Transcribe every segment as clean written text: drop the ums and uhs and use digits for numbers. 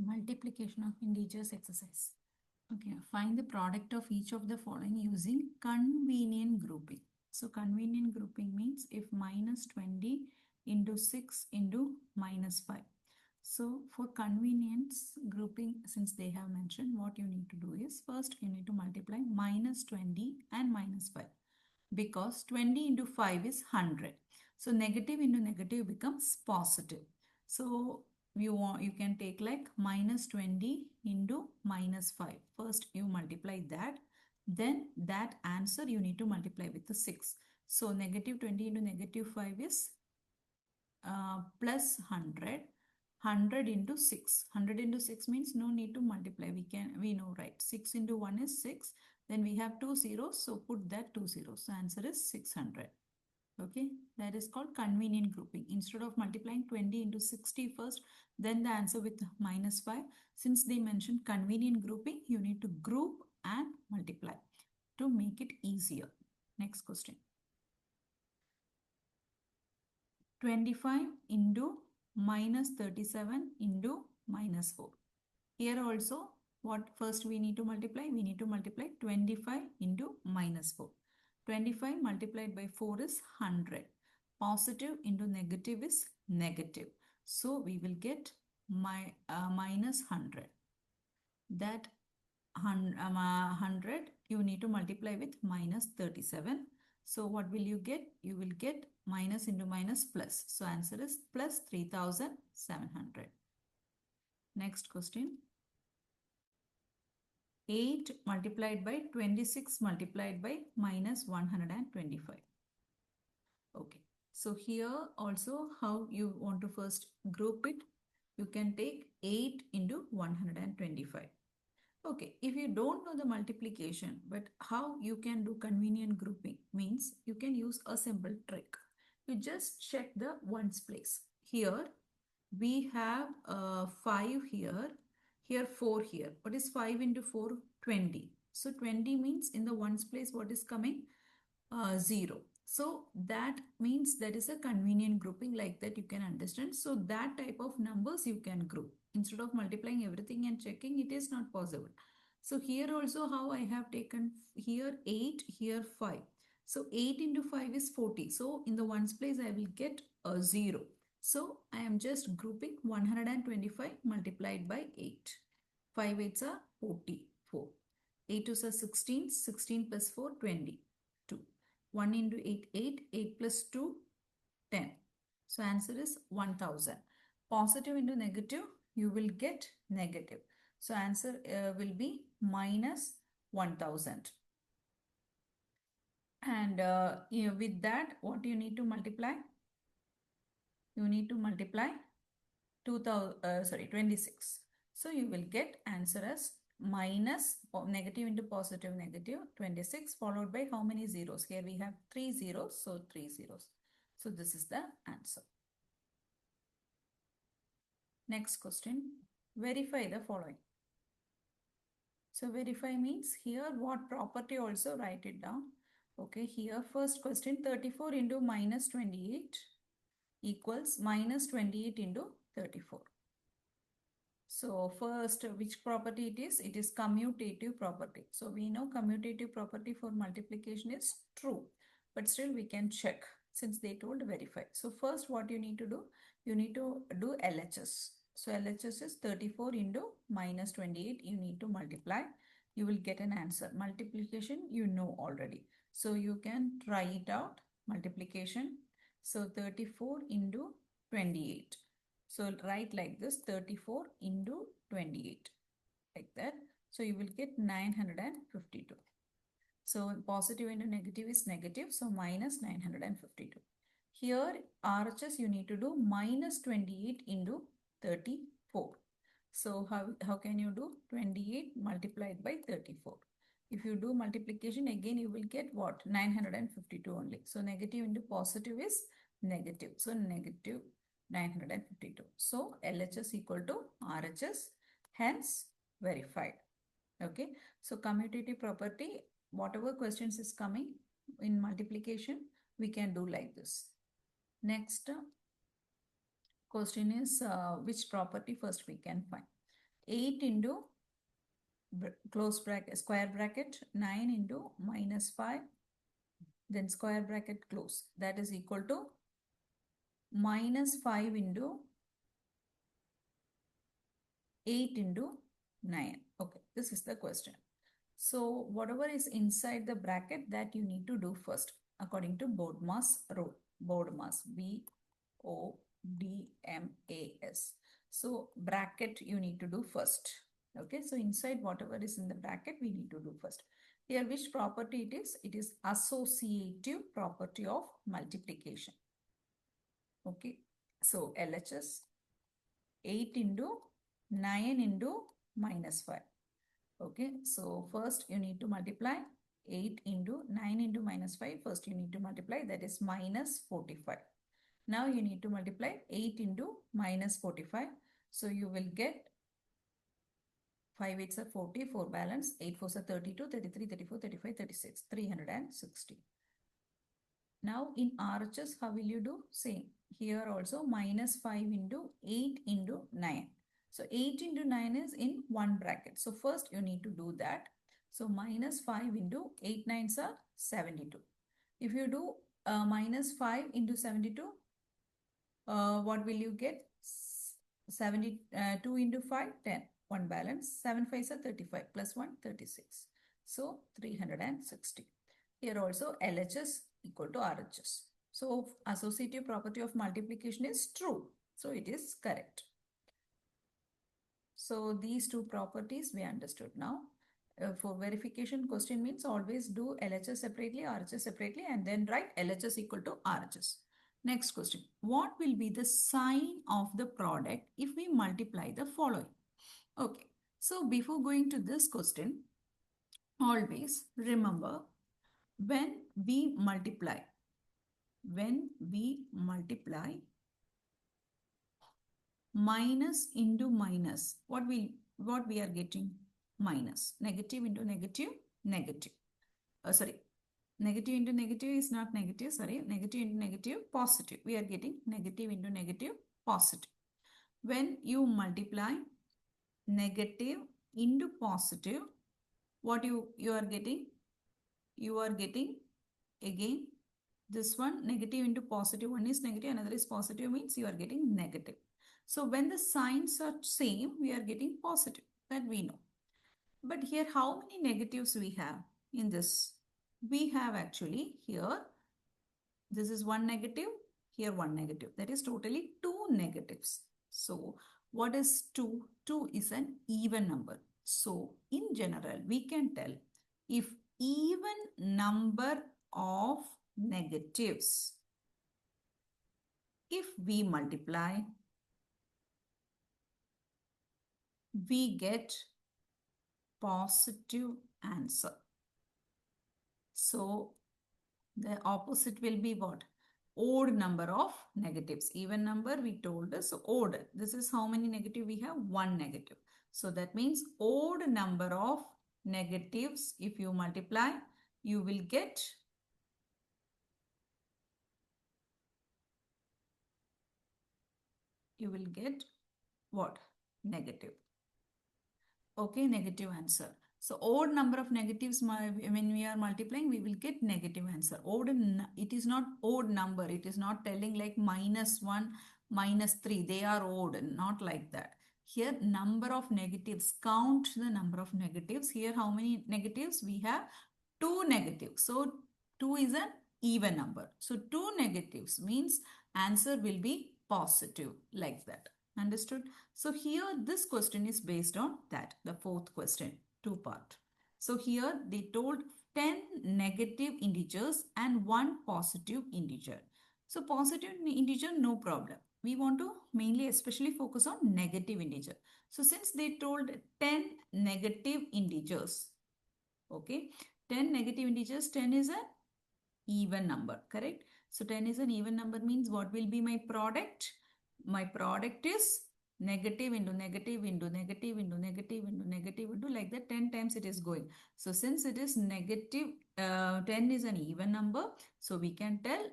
Multiplication of integers exercise. Okay, find the product of each of the following using convenient grouping. So convenient grouping means if minus 20 into 6 into minus 5. So for convenience grouping, since they have mentioned, what you need to do is first you need to multiply minus 20 and minus 5 because 20 into 5 is 100. So negative into negative becomes positive. So you can take like minus 20 into minus 5. First you multiply that. Then that answer you need to multiply with the 6. So negative 20 into negative 5 is plus 100. 100 into 6. 100 into 6 means no need to multiply. We know, right? 6 into 1 is 6. Then we have 2 zeros. So put that 2 zeros. So answer is 600. Okay, that is called convenient grouping. Instead of multiplying 20 into 60 first, then the answer with minus 5. Since they mentioned convenient grouping, you need to group and multiply to make it easier. Next question. 25 into minus 37 into minus 4. Here also, what first we need to multiply? We need to multiply 25 into minus 4. 25 multiplied by 4 is 100. Positive into negative is negative. So we will get minus 100. That 100 you need to multiply with minus 37. So what will you get? You will get minus into minus plus. So answer is plus 3700. Next question. 8 multiplied by 26 multiplied by minus 125. Okay. So here also how you want to first group it. You can take 8 into 125. Okay, if you don't know the multiplication, but how you can do convenient grouping means you can use a simple trick. You just check the ones place. Here we have 5 here, here 4 here. What is 5 into 4? 20. So 20 means in the ones place what is coming? 0. So that means that is a convenient grouping, like that you can understand. So that type of numbers you can group. Instead of multiplying everything and checking, it is not possible. So here also how I have taken here 8, here 5. So 8 into 5 is 40. So in the ones place I will get a 0. So I am just grouping 125 multiplied by 8. 5 8s are 44. 8 2s are 16. 16 plus 4, 20. 1 into 8, 8. 8 plus 2, 10. So answer is 1000. Positive into negative, you will get negative. So answer will be minus 1000. And with that, what you need to multiply? You need to multiply 26. So you will get answer as minus negative into positive negative 26 followed by how many zeros? Here we have 3 zeros. So 3 zeros. So this is the answer. Next question. Verify the following. So verify means here what property also write it down. Okay, here first question 34 into minus 28 equals minus 28 into 34. So first, which property it is? It is commutative property. So we know commutative property for multiplication is true, but still we can check since they told verify. So first what you need to do? You need to do LHS. So LHS is 34 into minus 28. You need to multiply. You will get an answer. Multiplication you know already. So you can try it out. Multiplication. So 34 into 28. So write like this 34 into 28 like that. So you will get 952. So positive into negative is negative. So minus 952. Here RHS you need to do minus 28 into 34. So how can you do 28 multiplied by 34? If you do multiplication again you will get what? 952 only. So negative into positive is negative. So negative 952. So LHS equal to RHS, hence verified. Okay. So commutative property, whatever questions is coming in multiplication, we can do like this. Next question is which property first we can find. 8 into close bracket, square bracket, 9 into minus 5, then square bracket close. That is equal to minus 5 into 8 into 9. Okay, this is the question. So whatever is inside the bracket that you need to do first according to board mass rule. Board mass, BODMAS. So bracket you need to do first. Okay, so inside whatever is in the bracket we need to do first. Here which property it is? It is associative property of multiplication. Okay, so LHS 8 into 9 into minus 5. Okay, so first you need to multiply 8 into 9 into minus 5. First you need to multiply, that is minus 45. Now you need to multiply 8 into minus 45. So you will get 5 8s are 40, 4 balance, 8 4s are 32, 33, 34, 35, 36, 360. Now in RHS, how will you do? Same. Here also minus 5 into 8 into 9. So 8 into 9 is in one bracket. So first you need to do that. So minus 5 into 8 nines are 72. If you do minus 5 into 72, what will you get? 72 into 5, 10. 1 balance. 7 5s are 35 plus 1, 36. So 360. Here also LHS equal to RHS. So associative property of multiplication is true. So it is correct. So these two properties we understood now. For verification question means always do LHS separately, RHS separately and then write LHS equal to RHS. Next question. What will be the sign of the product if we multiply the following? Okay. So before going to this question, always remember when we multiply minus into minus, what we are getting? Minus. Negative into negative, negative. Sorry, negative into negative is not negative, sorry. Negative into negative, positive. We are getting negative into negative, positive. When you multiply negative into positive, what you are getting? You are getting again this one negative into positive, one is negative, another is positive, means you are getting negative. So when the signs are same, we are getting positive, that we know. But here how many negatives we have in this? We have actually here, this is one negative, here one negative, that is totally two negatives. So what is 2? 2 is an even number. So in general, we can tell if even number of negatives, if we multiply, we get positive answer. So the opposite will be what? Odd number of negatives. Even number we told us, so odd. This is how many negative we have? One negative. So that means odd number of negatives, if you multiply, you will get what? Negative. Okay, negative answer. So odd number of negatives, when we are multiplying, we will get negative answer. Odd, it is not odd number. It is not telling like minus 1, minus 3. They are odd, not like that. Here, number of negatives. Count the number of negatives. Here, how many negatives? We have 2 negatives. So 2 is an even number. So 2 negatives means answer will be positive, like that. Understood? So here this question is based on that, the fourth question, two part. So here they told 10 negative integers and 1 positive integer. So positive integer, no problem. We want to mainly especially focus on negative integer. So since they told 10 negative integers, okay, 10 negative integers, 10 is an even number, correct? So 10 is an even number means what will be my product? My product is negative into negative into negative into negative into negative into, like that 10 times it is going. So since it is negative, 10 is an even number. So we can tell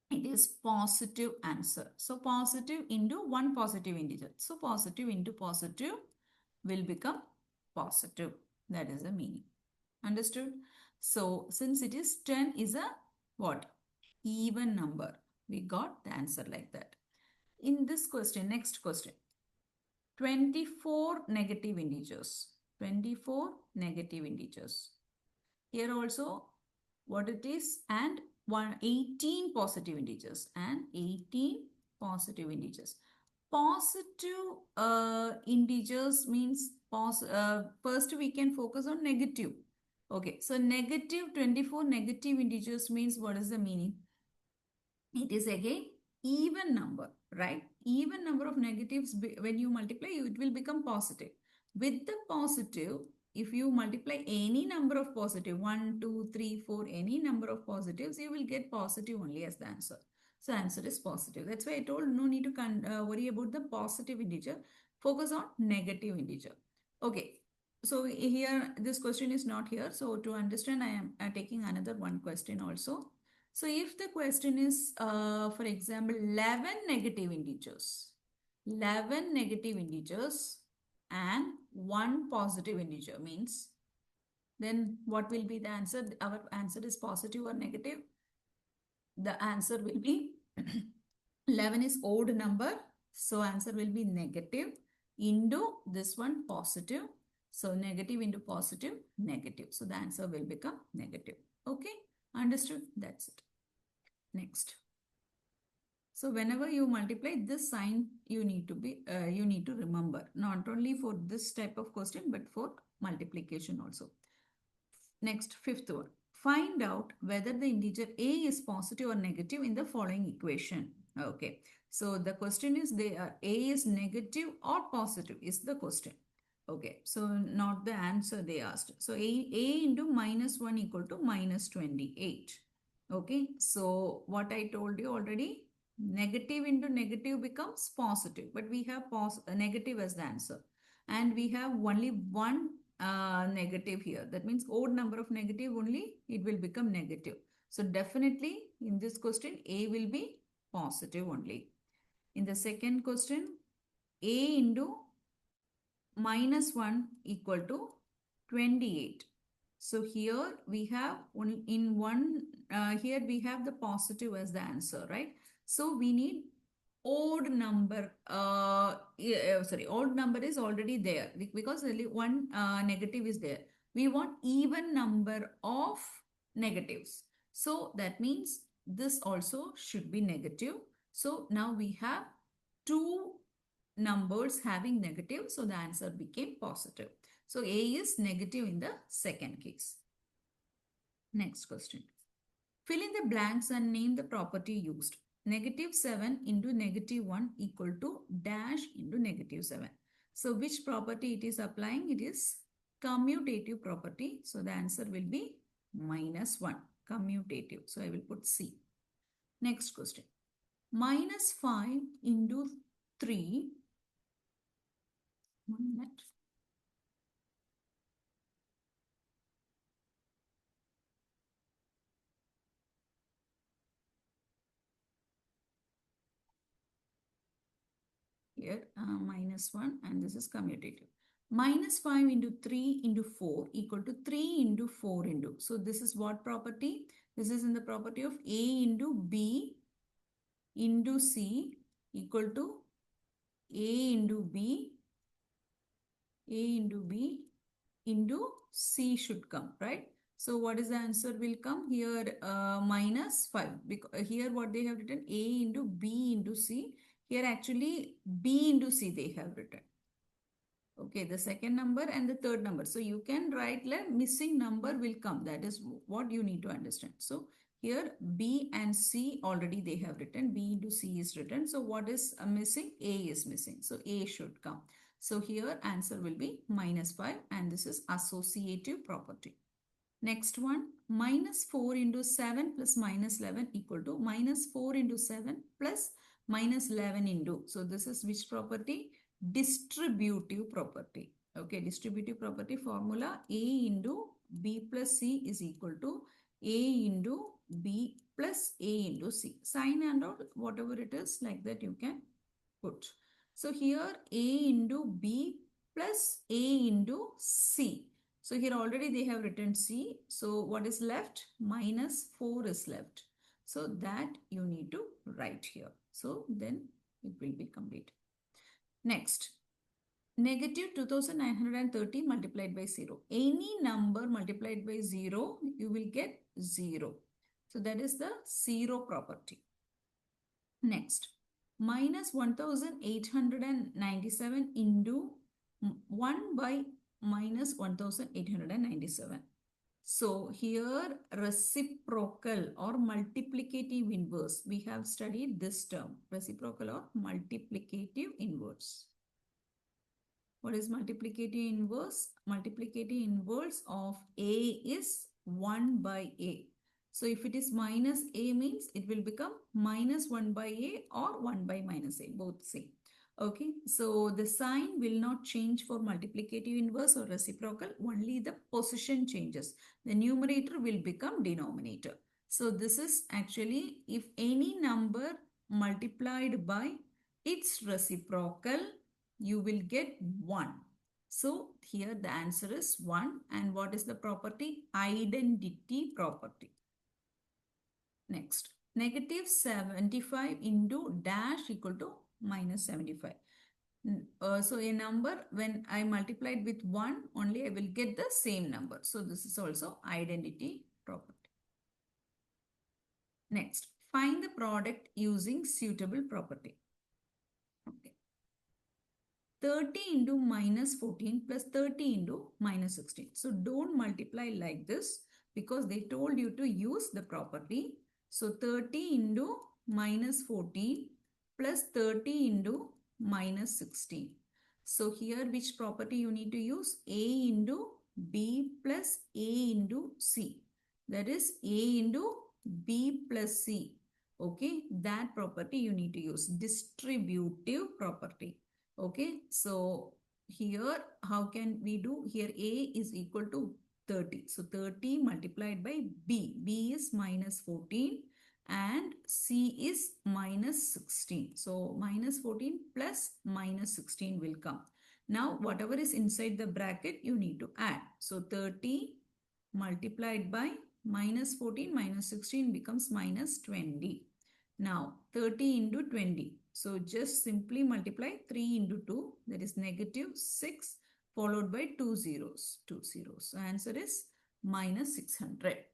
it is positive answer. So positive into one positive integer. So positive into positive will become positive. That is the meaning. Understood? So since it is 10 is a what? Even number. We got the answer like that. In this question, next question. 24 negative integers. 24 negative integers. Here also what it is and 18 positive integers and 18 positive integers. Positive integers means first we can focus on negative. Okay, so negative 24 negative integers means what is the meaning? It is again even number, right? Even number of negatives, when you multiply, it will become positive. With the positive, if you multiply any number of positive, 1, 2, 3, 4, any number of positives, you will get positive only as the answer. So answer is positive. That's why I told no need to worry about the positive integer. Focus on negative integer. Okay. So here, this question is not here. So to understand, I am taking another one question also. So if the question is, for example, 11 negative integers, 11 negative integers and 1 positive integer means, then what will be the answer? Our answer is positive or negative? The answer will be 11 is odd number. So answer will be negative into this one positive. So negative into positive, negative. So the answer will become negative. Okay, understood? That's it. Next. So whenever you multiply this sign, you need to remember, not only for this type of question, but for multiplication also. Next, fifth one. Find out whether the integer a is positive or negative in the following equation. Okay. So the question is a is negative or positive is the question. Okay. So not the answer they asked. So a into minus 1 equal to minus 28. Okay. So what I told you already, negative into negative becomes positive, but we have negative as the answer. And we have only one negative here. That means odd number of negative only, it will become negative. So definitely in this question, A will be positive only. In the second question, A into minus 1 equal to 28. So here we have here we have the positive as the answer, right? So we need odd number, odd number is already there because only one negative is there. We want even number of negatives. So that means this also should be negative. So now we have two numbers having negative. So the answer became positive. So A is negative in the second case. Next question. Fill in the blanks and name the property used. Negative 7 into negative 1 equal to dash into negative 7. So which property it is applying? It is commutative property. So the answer will be minus 1. Commutative. So I will put C. Next question. Minus 5 into 3. 1 minute. Here minus 1 and this is commutative. Minus 5 into 3 into 4 equal to 3 into 4 into. So this is what property? This is in the property of A into B into C equal to A into B, A into B into C should come, right? So what is the answer will come here? Minus 5. Because here what they have written A into B into C. Here actually B into C they have written. Okay, the second number and the third number. So you can write like missing number will come. That is what you need to understand. So here B and C already they have written. B into C is written. So what is missing? A is missing. So A should come. So here answer will be minus 5 and this is associative property. Next one, minus 4 into 7 plus minus 11 equal to minus 4 into 7 plus minus 11 into. So this is which property? Distributive property. Okay, distributive property formula A into B plus C is equal to A into B plus A into C. Sign and all, whatever it is like that you can put. So here A into B plus A into C. So here already they have written C. So what is left? Minus 4 is left. So that you need to write here. So then it will be complete. Next, negative 2930 multiplied by 0. Any number multiplied by 0, you will get 0. So that is the 0 property. Next, minus 1897 into 1 by minus 1897. So here reciprocal or multiplicative inverse. We have studied this term, reciprocal or multiplicative inverse. What is multiplicative inverse? Multiplicative inverse of A is 1 by A. So if it is minus A means it will become minus 1 by A or 1 by minus A, both same. Okay, so the sign will not change for multiplicative inverse or reciprocal, only the position changes. The numerator will become denominator. So this is actually if any number multiplied by its reciprocal, you will get 1. So here the answer is 1. And what is the property? Identity property. Next, negative 75 into dash equal to minus 75. So a number, when I multiplied with 1, only I will get the same number. So this is also identity property. Next, find the product using suitable property. Okay. 30 into minus 14 plus 30 into minus 16. So don't multiply like this because they told you to use the property. So 30 into minus 14 plus 30 into minus 16. So here which property you need to use? A into B plus A into C. That is A into B plus C. Okay, that property you need to use. Distributive property. Okay, so here how can we do? Here A is equal to 30. So 30 multiplied by B. B is minus 14 and C is minus 16. So minus 14 plus minus 16 will come. Now whatever is inside the bracket you need to add. So 30 multiplied by minus 14 minus 16 becomes minus 20. Now 30 into 20. So just simply multiply 3 into 2, that is negative 6 followed by 2 zeros. 2 zeros. So answer is minus 600.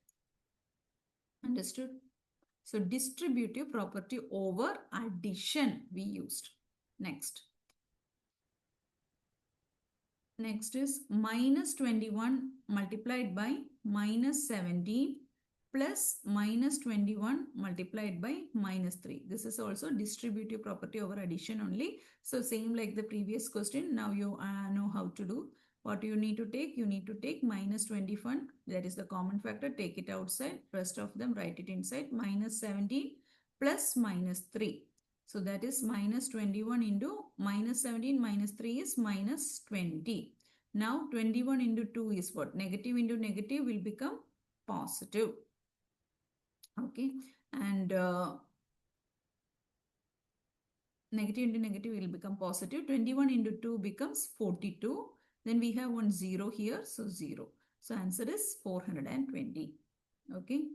Understood? So distributive property over addition we used. Next. Next is minus 21 multiplied by minus 17 plus minus 21 multiplied by minus 3. This is also distributive property over addition only. So same like the previous question. Now you know how to do. What you need to take? You need to take minus 21. That is the common factor. Take it outside. Rest of them write it inside. Minus 17 plus minus 3. So that is minus 21 into minus 17 minus 3 is minus 20. Now 21 into 2 is what? Negative into negative will become positive. Okay, and negative into negative will become positive. 21 into 2 becomes 42. Then we have one 0 here, so 0. So answer is 420. Okay,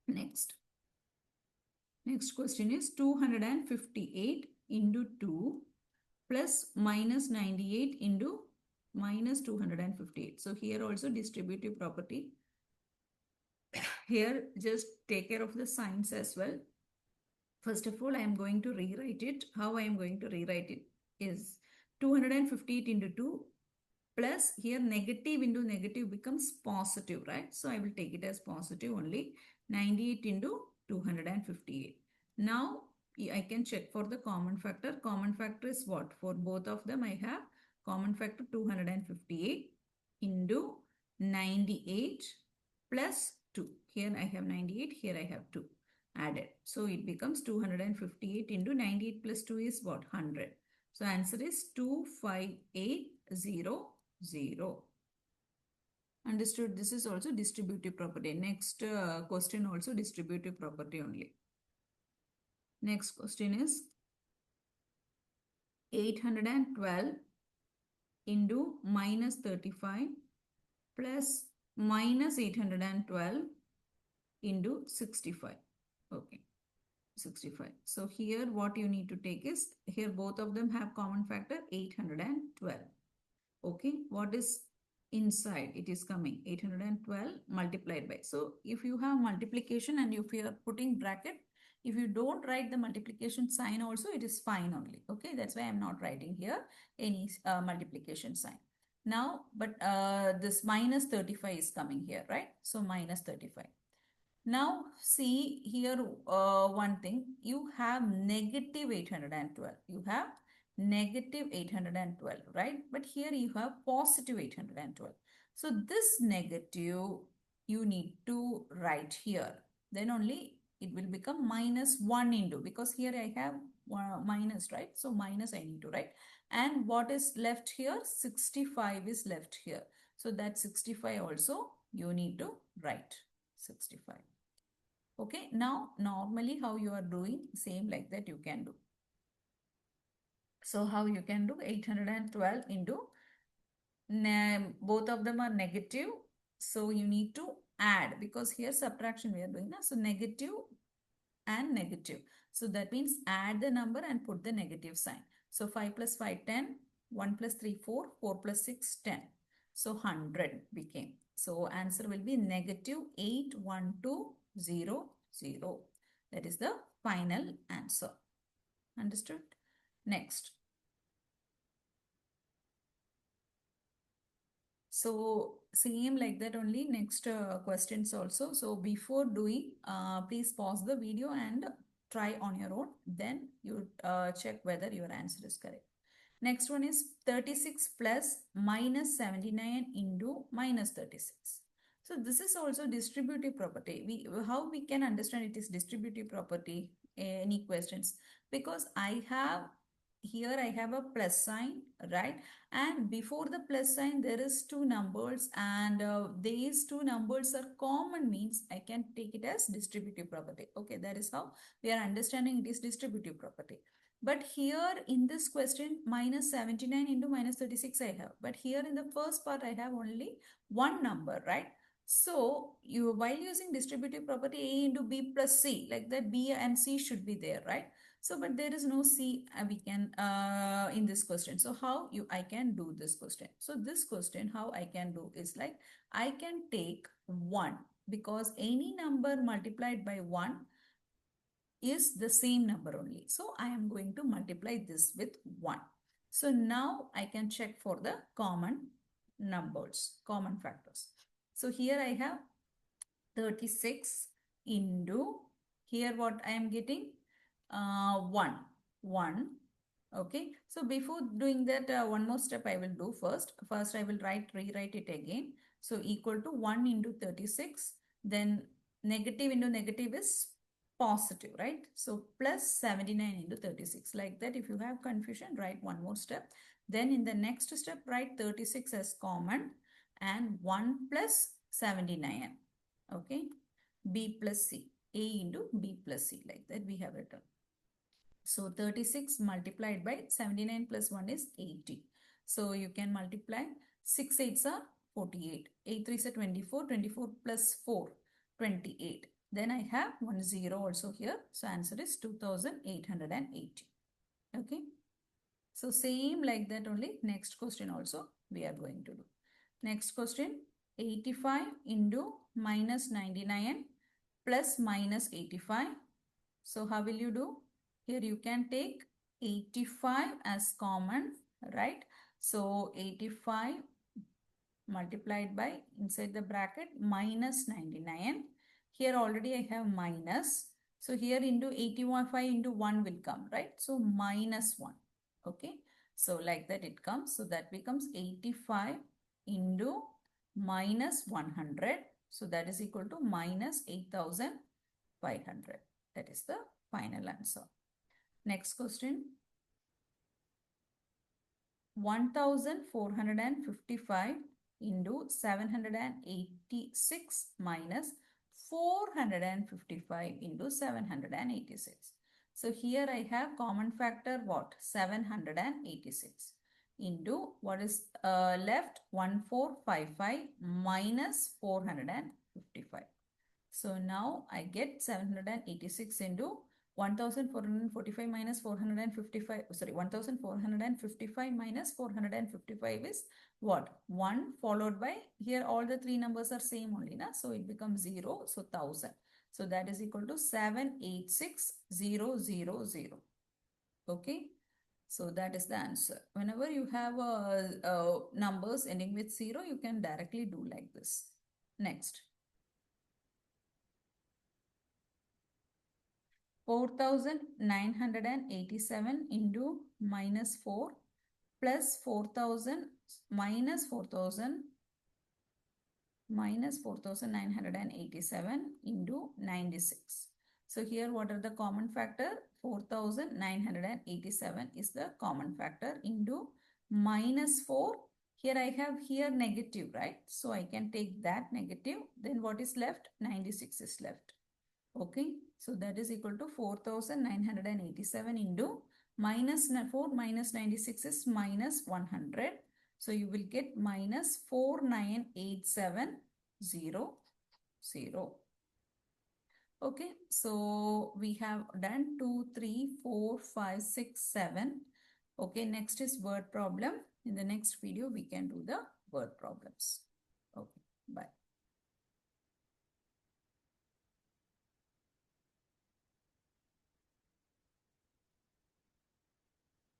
next question is 258 into 2 plus minus 98 into minus 258. So here also distributive property. Here just take care of the signs as well. First of all, I am going to rewrite it. How I am going to rewrite it is 258 into 2 plus here negative into negative becomes positive, right? So I will take it as positive only. 98 into 258. Now I can check for the common factor. Common factor is what? For both of them I have common factor 258 into 98 plus 2. Here I have 98, here I have 2 added. So it becomes 258 into 98 plus 2 is what? 100. So answer is 25800. Understood? This is also distributive property. Next question also distributive property only. Next question is 812 into minus 35 plus minus 812 into 65. Okay, 65. So here what you need to take is, here both of them have common factor 812. Okay, what is inside? It is coming 812 multiplied by. So if you have multiplication and if you are putting bracket, if you don't write the multiplication sign also, it is fine only. Okay, that's why I'm not writing here any multiplication sign. Now, but this minus 35 is coming here, right? So minus 35. Now see here one thing, you have negative 812. You have negative 812, right? But here you have positive 812. So this negative you need to write here. Then only it will become minus 1 into, because here I have minus, right? So minus I need to write. And what is left here? 65 is left here. So that 65 also you need to write 65. Okay, now normally how you are doing, same like that you can do. So how you can do 812 into, both of them are negative. So you need to add, because here subtraction we are doing. So negative and negative. So that means add the number and put the negative sign. So 5 plus 5, 10. 1 plus 3, 4. 4 plus 6, 10. So 100 became. So answer will be negative 81200. That is the final answer. Understood? Next. So same like that only, next questions also. So before doing, please pause the video and try on your own. Then you check whether your answer is correct. Next one is 36 plus minus 79 into minus 36. So this is also distributive property. How we can understand it is distributive property? Any questions? Because I have here I have a plus sign, right? And before the plus sign there is two numbers, and these two numbers are common, means I can take it as distributive property. Okay, that is how we are understanding it is distributive property. But here in this question, minus 79 into minus 36 I have. But here in the first part, I have only one number, right? So you, while using distributive property A into B plus C, like that B and C should be there, right? So, but there is no C we can in this question. So how I can do this question? So this question, how I can do is like, I can take 1, because any number multiplied by 1 is the same number only. So I am going to multiply this with 1. So now I can check for the common numbers, common factors. So here I have 36 into, here what I am getting, 1. 1. Okay. So before doing that, one more step I will do first. First I will rewrite it again. So equal to 1 into 36. Then negative into negative is positive, right? So plus 79 into 36. Like that, if you have confusion, write one more step. Then in the next step, write 36 as common and 1 plus 79. Okay. B plus C. A into B plus C. Like that we have written. So 36 multiplied by 79 plus 1 is 80. So you can multiply 6 8s are 48. 8 3s are 24. 24 plus 4, 28. Then I have 1 0 also here. So answer is 2880. Okay. So same like that only. Next question also we are going to do. Next question, 85 into minus 99 plus minus 85. So how will you do? Here you can take 85 as common, right? So 85 multiplied by, inside the bracket, minus 99. Here already I have minus. So here into 85 into 1 will come, right? So minus 1. Okay. So like that it comes. So that becomes 85 into minus 100. So that is equal to minus 8500. That is the final answer. Next question. 1455 into 786 minus 455 into 786. So here I have common factor what? 786. into what is left 1455 minus 455. So now I get 786 into 1445 minus 455, sorry, 1455 minus 455 is what? 1 followed by, here all the three numbers are same only, na? So it becomes 0, so 1000. So that is equal to 786000. Okay. So that is the answer. Whenever you have numbers ending with 0, you can directly do like this. Next. 4987 into minus 4 plus 4000 minus 4000 minus 4987 into 96. So here what are the common factor? 4987 is the common factor into minus 4. Here I have here negative, right? So I can take that negative. Then what is left? 96 is left. Okay. So that is equal to 4987 into minus 4 minus 96 is minus 100. So you will get minus 49870. Okay, so we have done 2, 3, 4, 5, 6, 7. Okay, next is word problem. In the next video, we can do the word problems. Okay, bye.